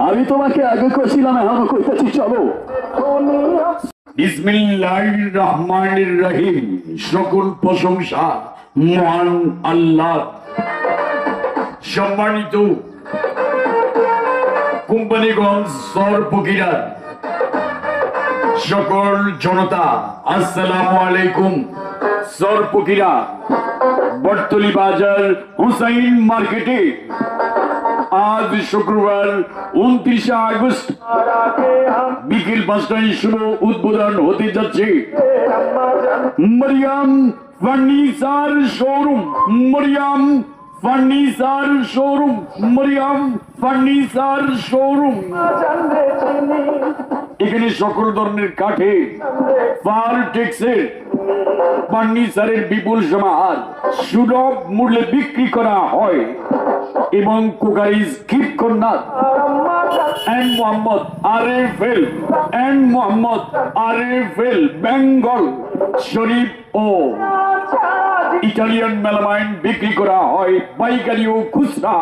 আমি তোমাকে আগে কইছিলাম, এখনো কইতেছি চলো। বিসমিল্লাহির রহমানির রহিম। সকল প্রশংসা মহান আল্লাহ। সম্মানিত কোম্পানিগঞ্জ সরপকিরা সকল জনতা, আসসালামু আলাইকুম। সরপকিরা বটতলি বাজার হুসাইন মার্কেটে আজ শুক্রবার 29 আগস্ট বিকেল 5টায় শুভ উদ্বোধন হতে যাচ্ছে Maryam furniture showroom. Maryam furniture showroom. Maryam furniture showroom. এখানে সকল ধরনের কাঠে ফার্টেক্সের ফার্নিচারের বিপুল সমাহার সুলভ মূল্যে বিক্রি করা হয় এবং cookeries gift corner and Mohammad RFL and Mohammad RFL Bengal Sharif ও ইটালিয়ান মেলামাইন বিক্রি করা হয় পাইকারি ও খুচরা।